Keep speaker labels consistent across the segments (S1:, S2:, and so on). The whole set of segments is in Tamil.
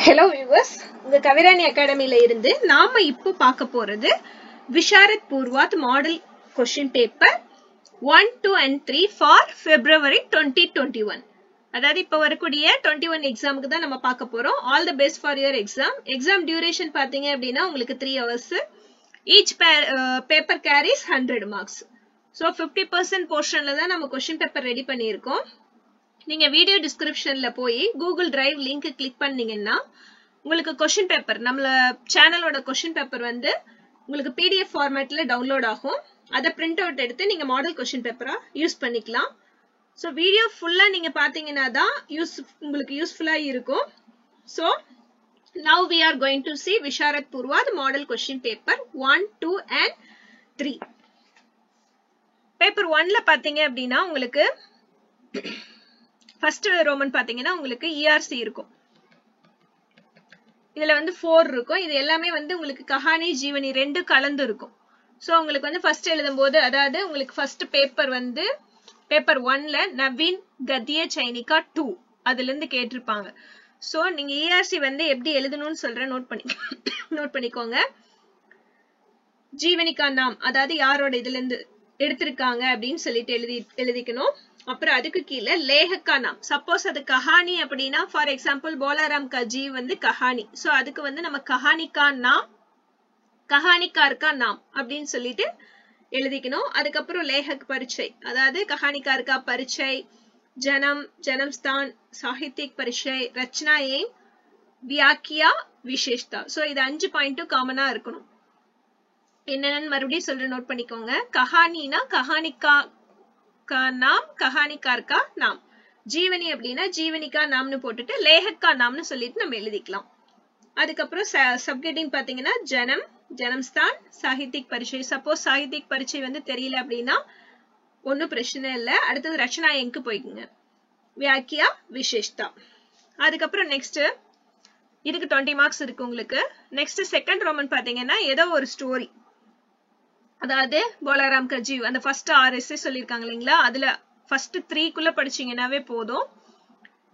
S1: Hello viewers, உங்க கவிராணி அகாடமில இருந்து நாம இப்போ பார்க்க போறது Visharad Purvard model question paper 1, 2 and 3 for February 2021. அதாவது இப்ப வரக்கூடிய 21 எக்ஸாமுக்கு தான் நம்ம பார்க்க போறோம். All the best for your exam. Exam duration பாத்தீங்க அப்படின்னா உங்களுக்கு 3 hours. Each paper carries 100 marks. So 50% portionல தான் நம்ம क्वेश्चन பேப்பர் ரெடி பண்ணியிருக்கோம். நீங்க வீடியோ டிஸ்கிரிப்ஷன்ல போய் கூகுள் டிரைவ் லிங்க் கிளிக் பண்ணீங்கன்னா உங்களுக்கு क्वेश्चन பேப்பர் நம்மள சேனலோட क्वेश्चन பேப்பர் வந்து உங்களுக்கு PDF ஃபார்மட்ல டவுன்லோட் ஆகும். அத பிரிண்ட் அவுட் எடுத்து நீங்க மாடல் क्वेश्चन பேப்பரா யூஸ் பண்ணிக்கலாம். சோ வீடியோ ஃபுல்லா நீங்க பாத்தீங்கன்னா தான் உங்களுக்கு யூஸ்ஃபுல்லா இருக்கும். So now we are going to see Visharad Purvard model question paper 1, 2 and 3. Paper 1ல பாத்தீங்க அப்படின்னா உங்களுக்கு ஃபர்ஸ்ட் ரோமன் பாத்தீங்கன்னா உங்களுக்கு ERC இருக்கும். இதுல வந்து 4 இருக்கும். இது எல்லாமே வந்து உங்களுக்கு கஹானி ஜீவனி ரெண்டு கலந்து இருக்கும். சோ உங்களுக்கு வந்து ஃபர்ஸ்ட் எழுதும்போது அதாவது உங்களுக்கு ஃபர்ஸ்ட் பேப்பர் வந்து பேப்பர் 1ல நவீன் கத்திய சைனிகா 2 அதுல இருந்து கேட்டிருப்பாங்க. சோ நீங்க ERC வந்து எப்படி எழுதணும்னு சொல்றேன் நோட் பண்ணிக்கோங்க. ஜீவனிகா நாம் அதாவது யாரோட இதுல இருந்து எடுத்திருக்காங்க அப்படின்னு சொல்லிட்டு எழுதிக்கணும். அப்புறம் அதுக்கு கீழே லேஹக்கா நாம் சப்போஸ் அது கஹானி அப்படின்னா ஃபார் எக்ஸாம்பிள் போலாராம் கா ஜீவ் வந்து கஹானி. சோ அதுக்கு வந்து நம்ம கஹானிகா நாம் கஹானிகார்கா நாம் அப்படின்னு சொல்லிட்டு எழுதிக்கணும். அதுக்கப்புறம் லேஹக் பரிச்சை அதாவது கஹானிகார்கா பரிச்சை ஜனம்ஸ்தான் சாஹித்யிக் பரிச்சை ரச்சனா ஏம் வியாக்கியா விசேஷ்தா. சோ இது 5 பாயிண்ட்டும் காமனா இருக்கணும். என்னன்னு மறுபடியும் சொல்ற நோட் பண்ணிக்கோங்க. கஹானினா கஹானிகா நாம் கஹானிகார்கா நாம் ஜீவனி அப்படின்னா ஜீவனிகா நாம்னு போட்டுட்டு லேஹக்கா நாம்னு சொல்லிட்டு நம்ம எழுதிக்கலாம். அதுக்கப்புறம் சப்ஹெட்டிங் பாத்தீங்கன்னா ஜனம்ஸ்தான் சாஹித்யிக் பரிச்சை. சப்போஸ் சாஹித்யிக் பரிச்சை வந்து தெரியல அப்படின்னா ஒன்னும் பிரச்சனை இல்ல. அடுத்தது ரச்சனா எங்கு போய்க்குங்க வியாக்கியா விசேஷ்தா. அதுக்கப்புறம் நெக்ஸ்ட் இதுக்கு 20 மார்க்ஸ் இருக்கு உங்களுக்கு. நெக்ஸ்ட் செகண்ட் ரோமன் பாத்தீங்கன்னா ஏதோ ஒரு ஸ்டோரி அதாவது போலாராம் கா ஜீவ் அந்த ஃபர்ஸ்ட் 6 எஸ்ஸே சொல்லிருக்காங்க இல்லைங்களா, அதுல ஃபர்ஸ்ட் 3க்குள்ள படிச்சீங்கன்னாவே போதும்.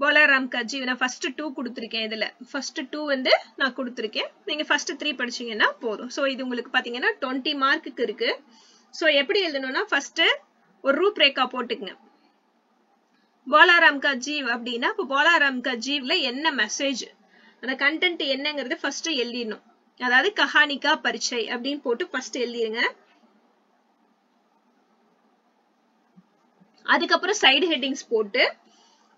S1: போலாராம் கா ஜீவ் நான் ஃபர்ஸ்ட் 2 கொடுத்திருக்கேன். இதுல ஃபர்ஸ்ட் 2 வந்து நான் கொடுத்திருக்கேன். நீங்க ஃபர்ஸ்ட் 3 படிச்சீங்கன்னா போதும். சோ இது உங்களுக்கு பாத்தீங்கன்னா 20 மார்க்குக்கு இருக்கு. சோ எப்படி எழுதணும்னா ஃபர்ஸ்ட் ஒரு ரூப்ரேகா போட்டுக்குங்க. போலாராம் கா ஜீவ் அப்படின்னா இப்போ போலாராம் கா ஜீவ்ல என்ன மெசேஜ் அந்த கண்டென்ட் என்னங்கிறது ஃபர்ஸ்ட் எழுதிடணும். அதாவது கஹானிகா பரிச்சை அப்படின்னு போட்டு ஃபர்ஸ்ட் எழுதிருங்க. அதுக்கப்புறம் சைடு ஹெட்டிங்ஸ் போட்டு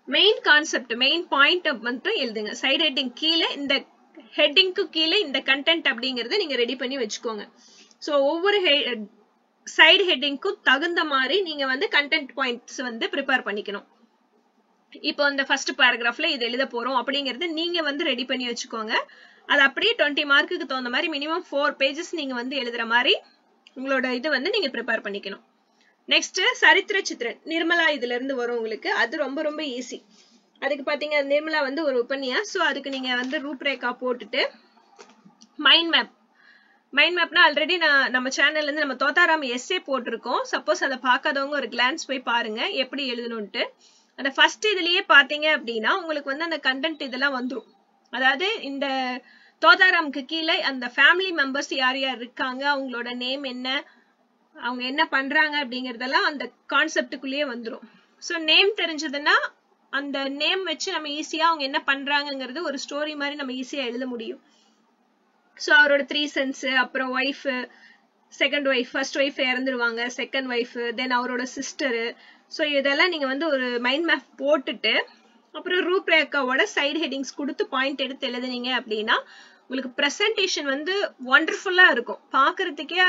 S1: மெயின் கான்செப்ட் மெயின் பாயிண்ட் மட்டும் எழுதுங்க. சைடு ஹெட்டிங் கீழே இந்த ஹெட்டிங்க்கு கீழே இந்த கண்டென்ட் அப்படிங்கறத நீங்க ரெடி பண்ணி வச்சுக்கோங்க. சோ ஒவ்வொரு சைடு ஹெட்டிங்க்கும் தகுந்த மாதிரி நீங்க வந்து கண்டென்ட் பாயிண்ட்ஸ் வந்து ப்ரிப்பேர் பண்ணிக்கணும். இப்போ இந்த ஃபர்ஸ்ட் பேராகிராஃப்ல இது எழுத போறோம் அப்படிங்கறது நீங்க வந்து ரெடி பண்ணி வச்சுக்கோங்க. அது அப்படியே 20 மார்க்குக்கு தகுந்த மாதிரி மினிமம் 4 பேஜஸ் நீங்க வந்து எழுதுற மாதிரி உங்களோட இது வந்து நீங்க ப்ரிப்பேர் பண்ணிக்கணும். நெக்ஸ்ட் சரித்திர சித்திரன் நிர்மலா இதுல இருந்து வரும் உங்களுக்கு. அது ரொம்ப ரொம்ப ஈஸி. அதுக்கு பாத்தீங்க நிர்மலா வந்து ஒரு உபன்யாஸ். சோ அதுக்கு நீங்க வந்து ரூப்ரேகா போட்டுட்டு மைண்ட் மேப்னா ஆல்ரெடி நம்ம சேனல்ல இருந்து நம்ம தோதாராம் எஸ்ஸே போட்டிருக்கோம். சப்போஸ் அதை பார்க்காதவங்க ஒரு கிளான்ஸ் போய் பாருங்க எப்படி எழுதணும்ட்டு. அந்த ஃபர்ஸ்ட் இதுலயே பாத்தீங்க அப்படின்னா உங்களுக்கு வந்து அந்த கண்டென்ட் இதெல்லாம் வந்துரும். அதாவது இந்த தோதாராம்க்கு கீழே அந்த ஃபேமிலி மெம்பர்ஸ் யார் யார் இருக்காங்க, அவங்களோட நேம் என்ன, அவங்க என்ன பண்றாங்க அப்படிங்கறதெல்லாம் அந்த கான்செப்டுக்குள்ளேயே வந்துரும். சோ நேம் தெரிஞ்சதுன்னா அந்த நேம் வச்சு நம்ம ஈஸியா அவங்க என்ன பண்றாங்கிறது ஒரு ஸ்டோரி மாதிரி நம்ம ஈஸியா எழுத முடியும். சோ அவரோட 3 சன்ஸ், அப்புறம் wife, second wife, first wife இறந்துருவாங்க, செகண்ட் ஒய்ஃப், தென் அவரோட சிஸ்டர். சோ இதெல்லாம் நீங்க வந்து ஒரு மைண்ட் மேப் போட்டுட்டு அப்புறம் ரூப்ரேகாவோட சைடு ஹெட்டிங்ஸ் கொடுத்து பாயிண்ட் எடுத்து எழுதுனீங்க அப்படின்னா உங்களுக்கு பிரசன்டேஷன் வந்து வண்டர்ஃபுல்லா இருக்கும். பாக்குறதுக்கே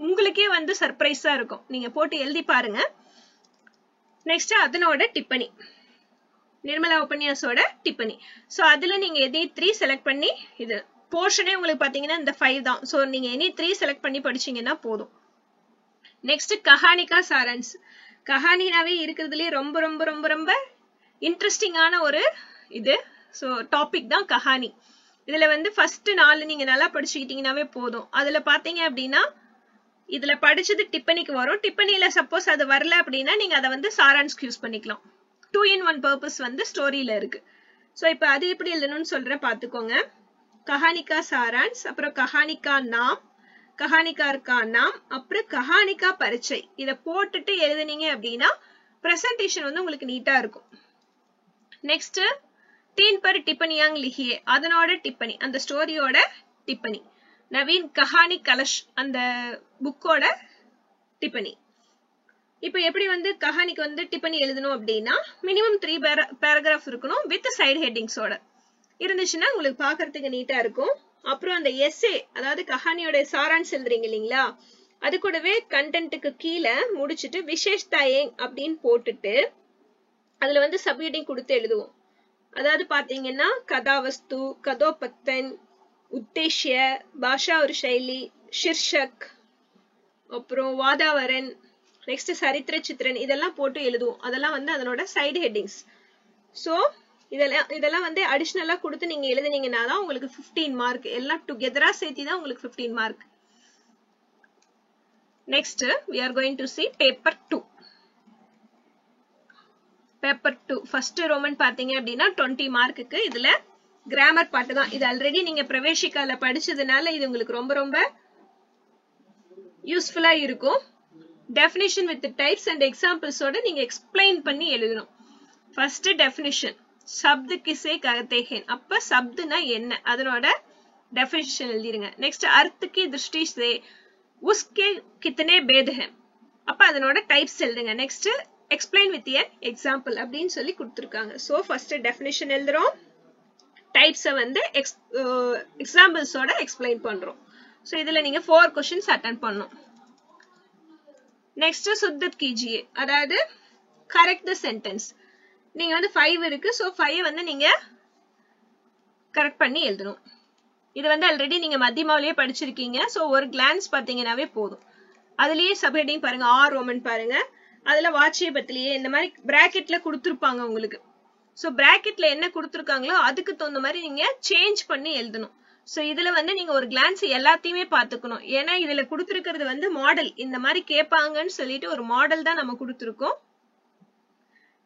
S1: உங்களுக்கே வந்து சர்ப்ரைஸா இருக்கும். நீங்க போட்டு எழுதி பாருங்க. நெக்ஸ்ட் அதனோட டிப்பனி நிர்மலா உபன்யாசோட டிப்பனி. சோ அதுல நீங்க எனி 3 செலக்ட் பண்ணி இது போர்ஷனே உங்களுக்கு பாத்தீங்கன்னா இந்த 5 தான். சோ நீங்க எனி 3 செலக்ட் பண்ணி படிச்சீங்கன்னா போதும். நெக்ஸ்ட் கஹானிகா சாரன்ஸ். கஹானினாவே இருக்கிறதுலயே ரொம்ப ரொம்ப ரொம்ப ரொம்ப இன்ட்ரெஸ்டிங்கான ஒரு இது டாபிக் தான் கஹானி. இதுல வந்து ஃபர்ஸ்ட் 4 நீங்க நல்லா படிச்சுக்கிட்டீங்கன்னாவே போதும். அதுல பாத்தீங்க அப்படின்னா இதுல படிச்சது டிப்பனிக்கு வரும். டிப்பனில சப்போஸ் அது வரல அப்படின்னா நீங்க அதை வந்து சாரான்ஸ்க்கு யூஸ் பண்ணிக்கலாம். 2 in 1 பர்பஸ் வந்து ஸ்டோரியில இருக்கு. சோ இப்ப அது எப்படி எழுதணும்னு சொல்றேன் பாத்துக்கோங்க. कहानी का सारांश, அப்புறம் कहानी का नाम, कहानीकार का नाम, அப்புறம் कहानी का परिचय. இத போட்டுட்டு எழுதுனீங்க அப்படின்னா பிரசன்டேஷன் வந்து உங்களுக்கு நீட்டா இருக்கும். நெக்ஸ்ட் 3 पर टिप्पणियां लिखिए, அதனோட டிப்பனி, அந்த ஸ்டோரியோட டிப்பனி. நவீன் கஹானி கலஷ் அந்த புக்கோட டிப்பனி. இப்போ எப்படி வந்து கஹானிக்கு வந்து டிப்பனி எழுதணும் அப்படின்னா மினிமம் 3 பேராகிராஃப் இருக்கணும் வித் சைடு ஹெட்டிங்ஸோட இருந்துச்சுன்னா உங்களுக்கு பாக்குறதுக்கு நீட்டா இருக்கும். அப்புறம் அந்த எஸ்ஏ, அதாவது கஹானியோட சாரான்ஸ் எழுதுறீங்க இல்லீங்களா, அது கூடவே கண்டென்ட்டுக்கு கீழே முடிச்சிட்டு விசேஷ்தாயேங் அப்படின்னு போட்டுட்டு அதுல வந்து சப்ஹெட்டிங் கொடுத்து எழுதுவோம். அதாவது பாத்தீங்கன்னா கதாவஸ்து, கதோபத்தன், உத்தேஷ்ய, பாஷா ஒரு சைலி, ஷிர்ஷக், அப்புறம் வாதாவரன், நெக்ஸ்ட் சரித்திர சித்திரன், இதெல்லாம் போட்டு எழுதுவோம். அதெல்லாம் வந்து அதனோட சைடு ஹெட்டிங்ஸ். சோ இதெல்லாம் வந்து அடிஷனலா கொடுத்து நீங்க எழுதுனீங்கன்னா தான் உங்களுக்கு 15 மார்க். எல்லாம் டுகெதரா சேர்த்தி தான் உங்களுக்கு 15 mark. Next we are going to see paper 2. Paper 2 first Roman பாத்தீங்க அப்படின்னா 20 மார்க்குக்கு. இதுல கிராமர் பாட்டு தான். இது ஆல்ரெடி நீங்க பிரவேசிக்கால படிச்சதுனால இது உங்களுக்கு ரொம்ப ரொம்ப யூஸ்ஃபுல்லா இருக்கும். டெஃபினிஷன் வித் டைப்ஸ் அண்ட் எக்ஸாம்பிள்ஸோட நீங்க எக்ஸ்பிளைன் பண்ணி எழுதணும். ஃபர்ஸ்ட் டெஃபினிஷன், சப்து கிசே கஹதே ஹை. அப்ப சப்துனா என்ன, அதனோட டெஃபினிஷன் எழுதிருங்க. நெக்ஸ்ட் அர்த் கி திருஷ்டி சே உஸ்கே கித்தனே பேத் ஹை. அப்ப அதனோட டைப்ஸ் எழுதுங்க. Next explain with N example அப்படின்னு சொல்லி கொடுத்துருக்காங்க. சோ ஃபர்ஸ்ட் டெஃபினிஷன் எழுதுறோம், டைப்ஸை வந்து எக்ஸாம்பிள்ஸோட எக்ஸ்பிளைன் பண்றோம். சோ இதுல நீங்க 4 क्वेश्चंस அட்டெண்ட் பண்ணணும். நெக்ஸ்ட் சுத்தத் கீஜியே, அதாவது கரெக்ட் தி சென்டென்ஸ். நீங்க வந்து 5 இருக்கு, சோ 5 வந்து நீங்க கரெக்ட் பண்ணி எழுதணும். இது வந்து ஆல்ரெடி நீங்க மத்தியமாவிலேயே படிச்சிருக்கீங்க. சோ ஒரு கிளான்ஸ் பாத்தீங்கன்னாவே போதும். அதுலயே சப்ஹெட்டிங் பாருங்க, ஆர் ரோமன் பாருங்க, அதுல வாட்சியபத்திலேயே இந்த மாதிரி பிராக்கெட்ல கொடுத்துருப்பாங்க உங்களுக்கு. சோ பிராக்கெட்ல என்ன கொடுத்துருக்காங்களோ அதுக்கு தகுந்த மாதிரி நீங்க சேஞ்ச் பண்ணி எழுதணும். சோ இதுல வந்து நீங்க ஒரு கிளான்ஸ் எல்லாத்தையுமே பாத்துக்கணும். ஏன்னா இதுல கொடுத்துருக்கிறது வந்து மாடல், இந்த மாதிரி கேட்பாங்கன்னு சொல்லிட்டு ஒரு மாடல் தான் நம்ம கொடுத்துருக்கோம்.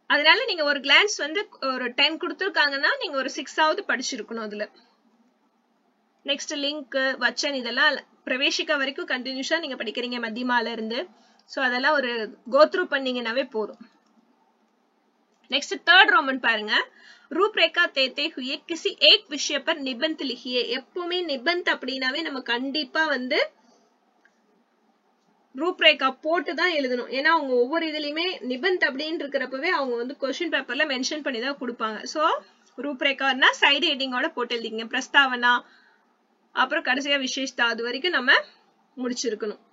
S1: அதனால நீங்க ஒரு கிளான்ஸ் வந்து ஒரு 10 கொடுத்துருக்காங்கன்னா நீங்க ஒரு 6ஆவது படிச்சிருக்கணும் அதுல. நெக்ஸ்ட் லிங்க், வச்சன், இதெல்லாம் பிரவேசிக்கா வரைக்கும் கண்டினியூஸா நீங்க படிக்கிறீங்க மத்தியமால இருந்து. சோ அதெல்லாம் ஒரு கோத்ரூ பண்ணீங்கன்னாவே போதும். நெக்ஸ்ட் தேர்ட் ரோமன் பாருங்க, रूपरेखा देते हुए किसी एक विषय पर निबंध लिखिए. எப்பவுமே நிபந்த் அப்படினாவே நம்ம கண்டிப்பா வந்து ரூப்ரேகா போட்டு தான் எழுதணும். ஏன்னா அவங்க ஒவ்வொரு இதுலயுமே நிபந்த் அப்படின்னு இருக்கிறப்பவே அவங்க வந்து क्वेश्चन பேப்பர்ல மென்ஷன் பண்ணி தான் கொடுப்பாங்க. சோ ரூப்ரேகான்னா சைடு ஹெட்டிங்கோட போட்டு எழுதிங்க. பிரஸ்தாவனா, அப்புறம் கடைசியா விசேஷதா, அது வரைக்கும் நம்ம முடிச்சிருக்கணும்.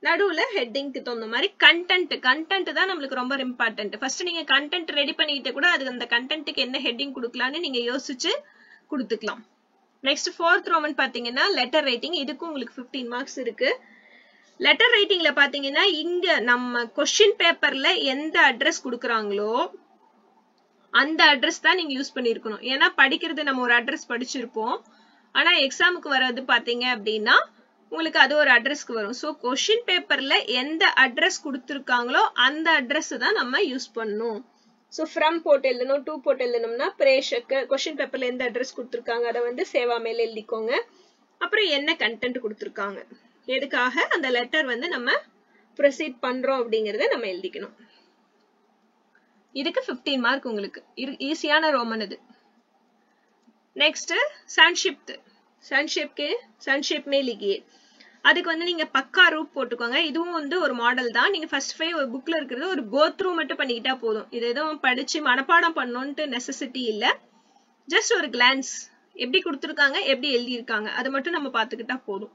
S1: நடுவுல ஹெட்டிங்க்கு தகுந்த மாதிரி கண்டென்ட் தான் நம்மளுக்கு ரொம்ப இம்பார்ட்டன்ட். ஃபர்ஸ்ட் நீங்க கண்டென்ட் ரெடி பண்ணிட்டு கூட அது அந்த கண்டென்ட்க்கு என்ன ஹெட்டிங் கொடுக்கலாம்னு நீங்க யோசிச்சு கொடுத்துக்கலாம். நெக்ஸ்ட் 4th ரோமன் பாத்தீங்கன்னா லெட்டர் ரைட்டிங். இதுக்கும் உங்களுக்கு 15 மார்க்ஸ் இருக்கு. லெட்டர் ரைட்டிங்ல பாத்தீங்கன்னா இங்க நம்ம क्वेश्चन பேப்பர்ல எந்த அட்ரஸ் கொடுக்கறாங்களோ அந்த அட்ரஸ் தான் நீங்க யூஸ் பண்ணிருக்கணும். ஏன்னா படிக்கிறது நம்ம ஒரு அட்ரஸ் படிச்சிருப்போம், ஆனா எக்ஸாமுக்கு வர்றது பாத்தீங்க அப்படின்னா உங்களுக்கு அது ஒரு அட்ரஸ்க்கு வரும். சோ क्वेश्चन பேப்பர்ல எந்த அட்ரஸ் கொடுத்திருக்காங்களோ அந்த அட்ரஸ் தான் நம்ம யூஸ் பண்ணணும். சோ ஃப்ரம் போட்டு எழுதணும், டு போட்டு எழுதணும்னா பிரேஷக். क्वेश्चन பேப்பர்ல எந்த அட்ரஸ் கொடுத்திருக்காங்க அதை வந்து சேவா மேல எழுதிக்கோங்க. அப்புறம் என்ன கண்டென்ட் கொடுத்திருக்காங்க, எதுக்காக அந்த லெட்டர் வந்து நம்ம ப்ரொசீட் பண்றோம் அப்படிங்கறத நம்ம எழுதிக்கணும். இதுக்கு 15 மார்க் உங்களுக்கு. ஈஸியான ரோமன் இது. நெக்ஸ்ட் संक्षिप्त में लिखिए. அதுக்கு வந்து நீங்க பக்கா ரூப் போட்டுக்கோங்க. இதுவும் வந்து ஒரு மாடல் தான். நீங்க ஃபர்ஸ்ட் 5 ஒரு புக்ல இருக்கிறது ஒரு கோ த்ரூ மட்டும் பண்ணிக்கிட்டா போதும். இது எதுவும் படிச்சு மனப்பாடம் பண்ணணும்னு நெசசிட்டி இல்ல. ஜஸ்ட் ஒரு கிளான்ஸ் எப்படி கொடுத்திருக்காங்க, எப்படி எழுதி இருக்காங்க, அதை மட்டும் நம்ம பாத்துக்கிட்டா போதும்.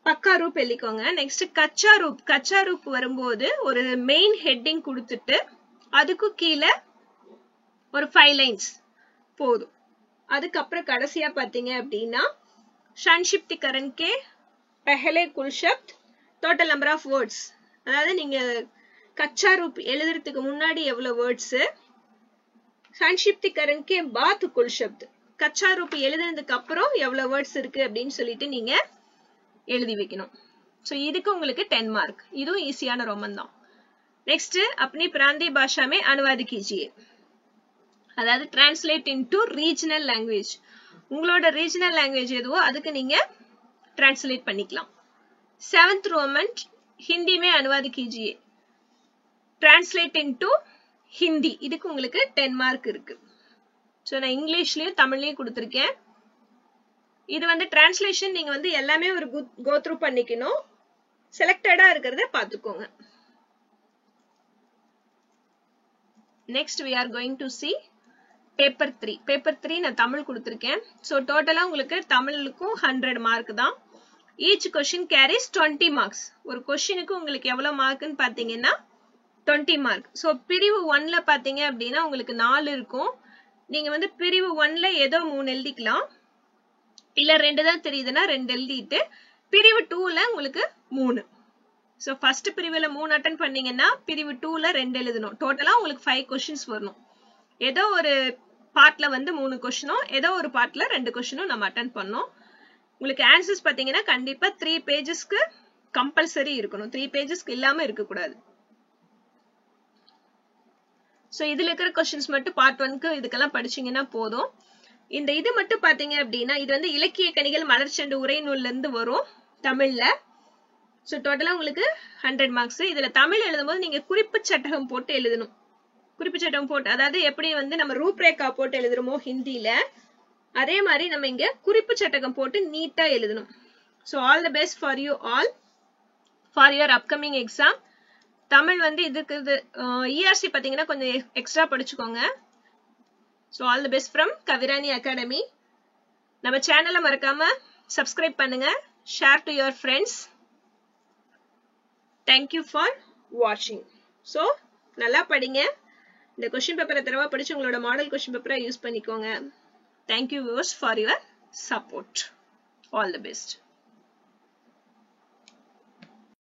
S1: பக்கா ரூப் எழுதிக்கோங்க. நெக்ஸ்ட் கச்சா ரூப் வரும்போது ஒரு மெயின் ஹெட்டிங் கொடுத்துட்டு அதுக்கு கீழே ஒரு 5 லைன்ஸ் போதும். அதுக்கப்புறம் கடைசியா பாத்தீங்க அப்படின்னா संक्षिप्तीकरण के पहले कुल शब्द total number of words. அதாவது நீங்க கச்சா ரூப் எழுதுறதுக்கு முன்னாடி எவ்வளவு வேர்ட்ஸ், संक्षिप्तीकरण के बाद कुल शब्द கச்சா ரூப் எழுதுனதுக்கு அப்புறம் எவ்வளவு வேர்ட்ஸ் இருக்கு அப்படின்னு சொல்லிட்டு நீங்க எழுதி வைக்கணும். சோ இதுக்கு உங்களுக்கு 10 மார்க். இதுவும் ஈஸியான ரோமன் தான். நெக்ஸ்ட் अपनी प्रांतीय भाषा में अनुवाद कीजिए. அதாவது translate into regional language. உங்களோட regional language எதுவோ அதுக்கு நீங்க translate பண்ணிக்கலாம். 7th Roman हिंदी में अनुवाद कीजिए. Translate into Hindi. இதுக்கு உங்களுக்கு 10 மார்க் இருக்கு. சோ நான் இங்கிலீஷ்லயும் தமிழ்லயும் கொடுத்திருக்கேன். இது வந்து translation நீங்க வந்து எல்லாமே ஒரு go through பண்ணிக்கணும். செலக்டடா இருக்கிறத பாத்துக்கோங்க. Next we are going to see paper 3. Paper 3 நான் தமிழ் கொடுத்திருக்கேன். சோ டோட்டலா உங்களுக்கு தமிழுக்கும் 100 மார்க் தான். Each question carries 20 marks. ஒரு கொஸ்டினுக்கு உங்களுக்கு எவ்வளவு மார்க்னு பாத்தீங்கன்னா 20 மார்க். சோ பிரிவு 1ல பாத்தீங்க அப்படின்னா உங்களுக்கு 4 இருக்கும். நீங்க வந்து பிரிவு 1ல ஏதோ 3 எழுதிக்கலாம். இல்ல 2 தான் தெரியுதுன்னா 2 எழுதிட்டு பிரிவு 2ல உங்களுக்கு 3. சோ ஃபர்ஸ்ட் பிரிவுல 3 அட்டெண்ட் பண்ணீங்கன்னா பிரிவு 2ல 2 எழுதணும். டோட்டலா உங்களுக்கு 5 क्वेश्चंस வரணும். ஏதோ ஒரு பார்ட்ல வந்து 3 क्वेश्चनோ ஏதோ ஒரு பார்ட்ல 2 क्वेश्चनோ நம்ம அட்டெண்ட் பண்ணோம். உங்களுக்கு ஆன்சர்ஸ் பாத்தீங்கன்னா கண்டிப்பா 3 பேजेसக்கு கம்பல்சரி இருக்கணும். 3 பேजेसக்கு இல்லாம இருக்க கூடாது. சோ இதுல இருக்கிற क्वेश्चंस மட்டும் பார்ட் 1க்கு இதுக்கெல்லாம் படிச்சீங்கன்னா போதும். இந்த இது மட்டும் பாத்தீங்க அப்படின்னா இது வந்து இலக்கிய கனிகள் மலர்ச்செண்டு உரைநூல்ல இருந்து வரும் தமிழ்ல. சோ டோட்டலா உங்களுக்கு 100 மார்க்ஸ். இதுல தமிழ் எழுதும்போது நீங்க குறிப்பு சட்டகம் போட்டு எழுதணும். குறிப்பு சட்டகம் போட்டு அதாவது எப்படி வந்து நம்ம ரூப்ரேகா போட்டு எழுதுறோமோ ஹிந்தில அதே மாதிரி நம்ம இங்க குறிப்பு சட்டகம் போட்டு நீட்டா எழுதணும். So all the best for you all for your upcoming exam. Tamil வந்து இதுக்கு ERC பாத்தீங்கன்னா கொஞ்சம் எக்ஸ்ட்ரா படிச்சுக்கோங்க. So all the best from Kavirani Academy. நம்ம சேனலை மறக்காம subscribe பண்ணுங்க, share to your friends. Thank you for watching. So நல்லா படிங்க. இந்த क्वेश्चन பேப்பரை தரவா படிச்சு உங்களோட மாடல் क्वेश्चन பேப்பரை யூஸ் பண்ணிக்கோங்க. Thank you viewers for your support. All the best.